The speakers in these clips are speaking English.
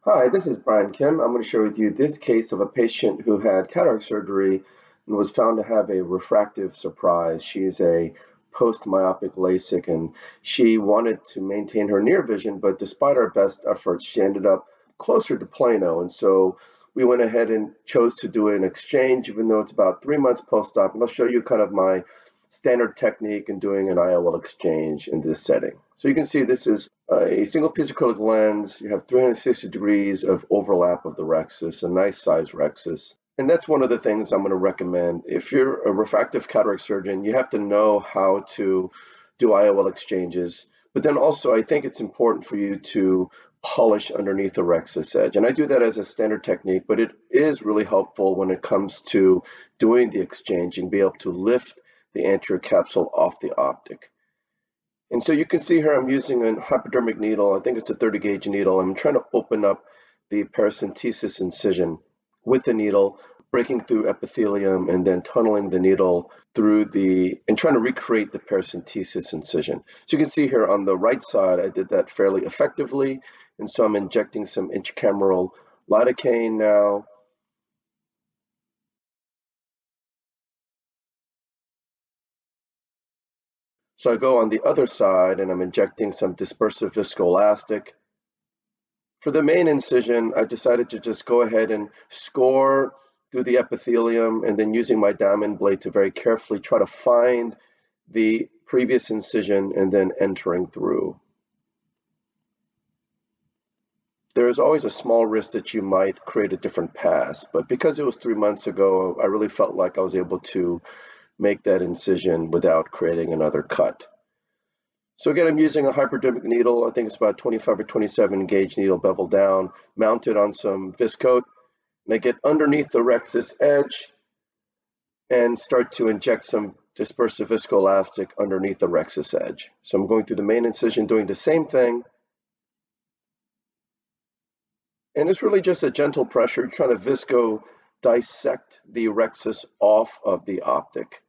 Hi, this is Brian Kim. I'm going to share with you this case of a patient who had cataract surgery and was found to have a refractive surprise. She's a post-myopic LASIK and she wanted to maintain her near vision, but despite our best efforts, she ended up closer to plano. And so we went ahead and chose to do an exchange, even though it's about 3 months post-op. And I'll show you kind of my standard technique in doing an IOL exchange in this setting. So you can see this is a single piece of acrylic lens. You have 360 degrees of overlap of the rhexis, a nice size rhexis. And that's one of the things I'm going to recommend. If you're a refractive cataract surgeon, you have to know how to do IOL exchanges. But then also, I think it's important for you to polish underneath the rhexis edge. And I do that as a standard technique, but it is really helpful when it comes to doing the exchange and be able to lift the anterior capsule off the optic. And so you can see here I'm using a hypodermic needle. I think it's a 30 gauge needle. I'm trying to open up the paracentesis incision with the needle, breaking through epithelium and then tunneling the needle through and trying to recreate the paracentesis incision. So you can see here on the right side, I did that fairly effectively. And so I'm injecting some intracameral lidocaine now. So I go on the other side and I'm injecting some dispersive viscoelastic. For the main incision, I decided to just go ahead and score through the epithelium and then using my diamond blade to very carefully try to find the previous incision and then entering through. There is always a small risk that you might create a different pass, but because it was 3 months ago, I really felt like I was able to make that incision without creating another cut. So again, I'm using a hypodermic needle. I think it's about 25 or 27 gauge needle bevel down, mounted on some Viscoat. And I get underneath the rhexis edge and start to inject some dispersive viscoelastic underneath the rhexis edge. So I'm going through the main incision, doing the same thing. And it's really just a gentle pressure, trying to visco dissect the rhexis off of the optic.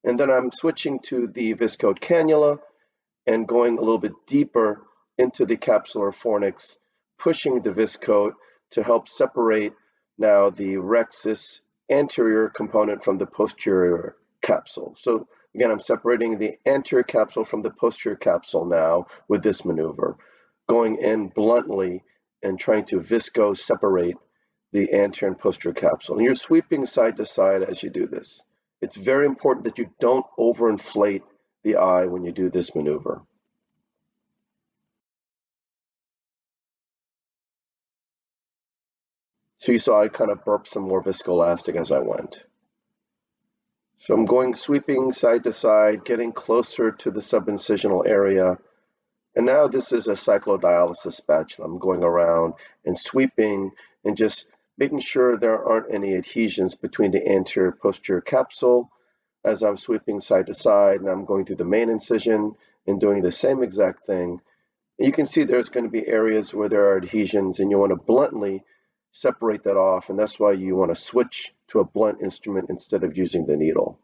And then I'm switching to the Viscoat cannula and going a little bit deeper into the capsular fornix, pushing the Viscoat to help separate now the rhexis anterior component from the posterior capsule. So again, I'm separating the anterior capsule from the posterior capsule now with this maneuver, going in bluntly and trying to visco separate the anterior and posterior capsule. And you're sweeping side to side as you do this. It's very important that you don't overinflate the eye when you do this maneuver. So you saw I kind of burped some more viscoelastic as I went. So I'm going sweeping side to side, getting closer to the subincisional area. And now this is a cyclodialysis spatula. I'm going around and sweeping and just making sure there aren't any adhesions between the anterior posterior capsule as I'm sweeping side to side. And I'm going through the main incision and doing the same exact thing. And you can see there's going to be areas where there are adhesions and you want to bluntly separate that off, and that's why you want to switch to a blunt instrument instead of using the needle.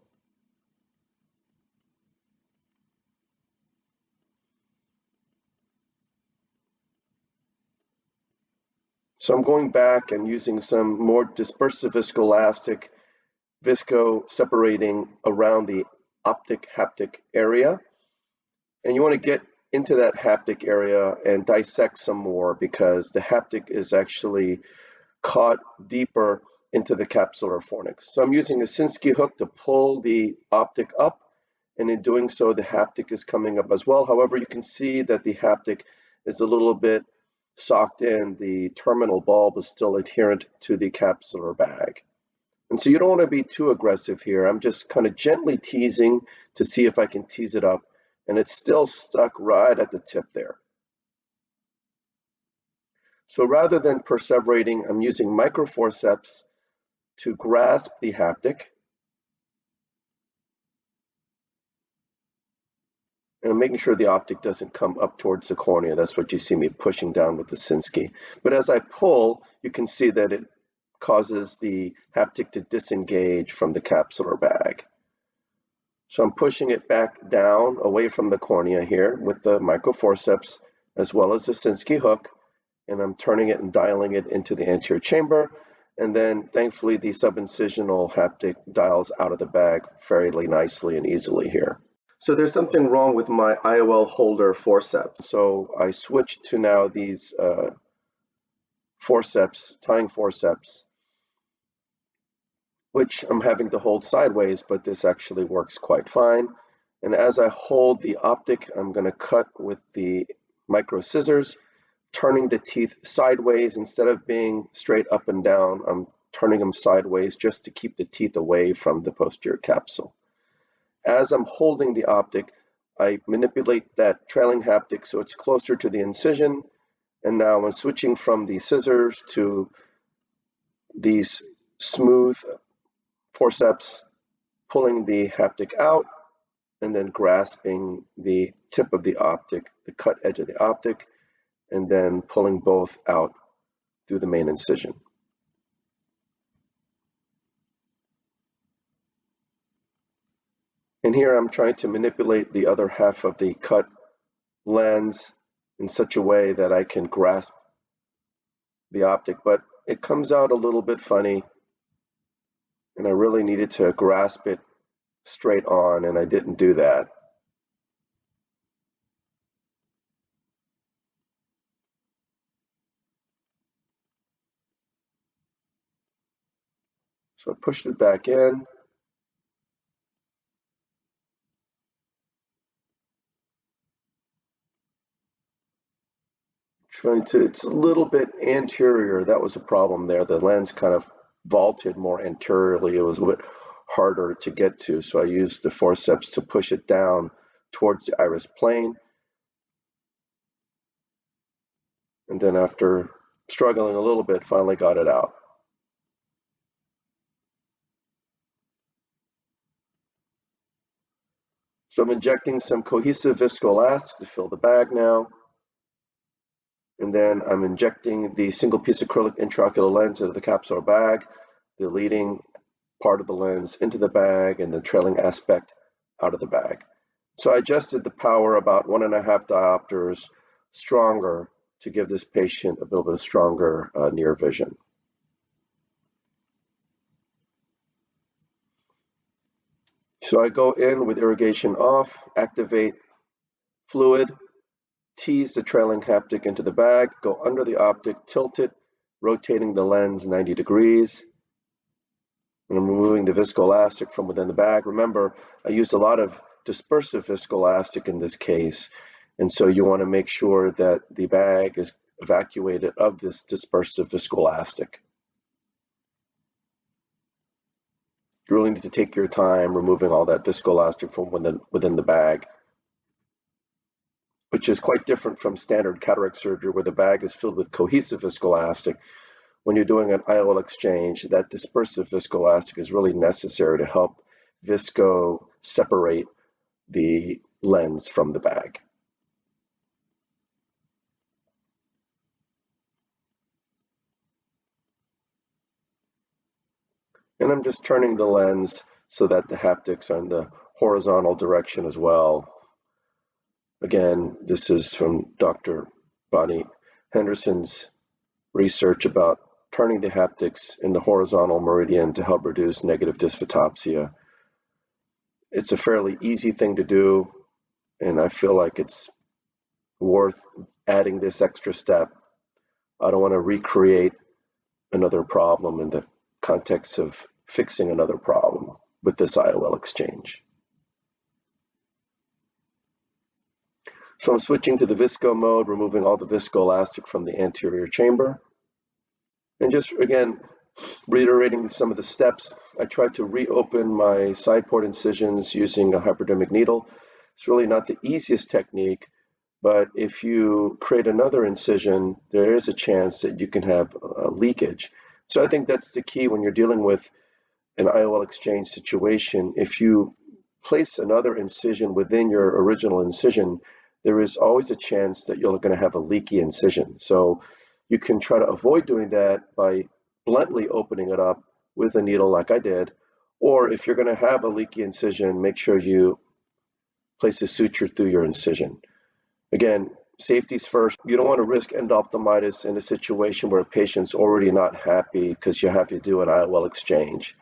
So I'm going back and using some more dispersive viscoelastic, visco separating around the optic haptic area. And you want to get into that haptic area and dissect some more because the haptic is actually caught deeper into the capsular fornix. So I'm using a Sinskey hook to pull the optic up, and in doing so, the haptic is coming up as well. However, you can see that the haptic is a little bit socked in. The terminal bulb is still adherent to the capsular bag. And so you don't want to be too aggressive here. I'm just kind of gently teasing to see if I can tease it up, and it's still stuck right at the tip there. So rather than perseverating, I'm using microforceps to grasp the haptic. And I'm making sure the optic doesn't come up towards the cornea. That's what you see me pushing down with the Sinskey. But as I pull, you can see that it causes the haptic to disengage from the capsular bag. So I'm pushing it back down away from the cornea here with the microforceps as well as the Sinskey hook, and I'm turning it and dialing it into the anterior chamber. And then thankfully the subincisional haptic dials out of the bag fairly nicely and easily here. So there's something wrong with my IOL holder forceps. So I switched to now these tying forceps, which I'm having to hold sideways, but this actually works quite fine. And as I hold the optic, I'm going to cut with the micro scissors, turning the teeth sideways. Instead of being straight up and down, I'm turning them sideways just to keep the teeth away from the posterior capsule. As I'm holding the optic, I manipulate that trailing haptic so it's closer to the incision. And now I'm switching from the scissors to these smooth forceps, pulling the haptic out and then grasping the tip of the optic, the cut edge of the optic, and then pulling both out through the main incision. And here I'm trying to manipulate the other half of the cut lens in such a way that I can grasp the optic, but it comes out a little bit funny, and I really needed to grasp it straight on, and I didn't do that. So I pushed it back in. It's a little bit anterior. That was a problem there. The lens kind of vaulted more anteriorly. It was a bit harder to get to. So I used the forceps to push it down towards the iris plane. And then after struggling a little bit, finally got it out. So I'm injecting some cohesive viscoelastic to fill the bag now. And then I'm injecting the single piece acrylic intraocular lens into the capsular bag, the leading part of the lens into the bag and the trailing aspect out of the bag. So I adjusted the power about 1.5 diopters stronger to give this patient a bit of a stronger near vision. So I go in with irrigation off, activate fluid, tease the trailing haptic into the bag, go under the optic, tilt it, rotating the lens 90 degrees. And I'm removing the viscoelastic from within the bag. Remember, I used a lot of dispersive viscoelastic in this case, and so you want to make sure that the bag is evacuated of this dispersive viscoelastic. You really need to take your time removing all that viscoelastic from within the bag, which is quite different from standard cataract surgery where the bag is filled with cohesive viscoelastic. When you're doing an IOL exchange, that dispersive viscoelastic is really necessary to help visco separate the lens from the bag. And I'm just turning the lens so that the haptics are in the horizontal direction as well. Again, this is from Dr. Bonnie Henderson's research about turning the haptics in the horizontal meridian to help reduce negative dysphotopsia. It's a fairly easy thing to do, and I feel like it's worth adding this extra step. I don't want to recreate another problem in the context of fixing another problem with this IOL exchange. So I'm switching to the visco mode, removing all the viscoelastic from the anterior chamber. And just, again, reiterating some of the steps, I tried to reopen my side port incisions using a hypodermic needle. It's really not the easiest technique, but if you create another incision, there is a chance that you can have a leakage. So I think that's the key when you're dealing with an IOL exchange situation. If you place another incision within your original incision, there is always a chance that you're going to have a leaky incision. So you can try to avoid doing that by bluntly opening it up with a needle like I did, or if you're going to have a leaky incision, make sure you place a suture through your incision. Again, Safety's first. You don't want to risk endophthalmitis in a situation where a patient's already not happy because you have to do an IOL exchange.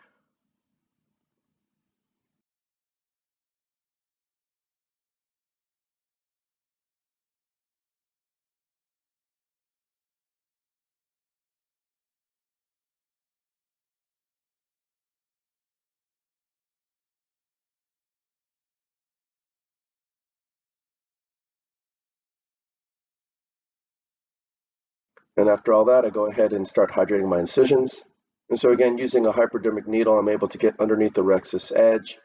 And after all that, I go ahead and start hydrating my incisions. And so again, using a hypodermic needle, I'm able to get underneath the rexus edge.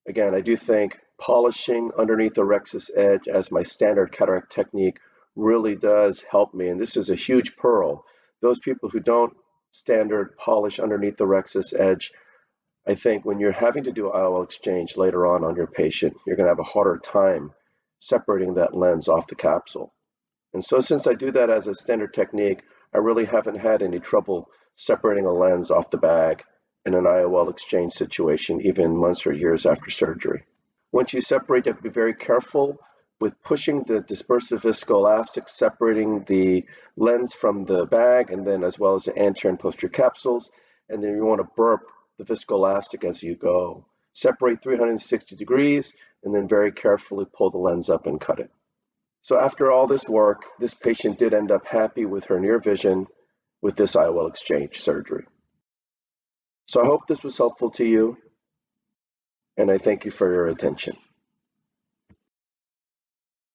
Again, I do think polishing underneath the rexus edge as my standard cataract technique really does help me. And this is a huge pearl. Those people who don't standard polish underneath the rexus edge, I think when you're having to do IOL exchange later on your patient, you're going to have a harder time separating that lens off the capsule. And so since I do that as a standard technique, I really haven't had any trouble separating a lens off the bag in an IOL exchange situation, even months or years after surgery. Once you separate, you have to be very careful with pushing the dispersive viscoelastic, separating the lens from the bag, and then as well as the anterior and posterior capsules. And then you want to burp the viscoelastic as you go. Separate 360 degrees, and then very carefully pull the lens up and cut it. So after all this work, this patient did end up happy with her near vision with this IOL exchange surgery. So I hope this was helpful to you, and I thank you for your attention.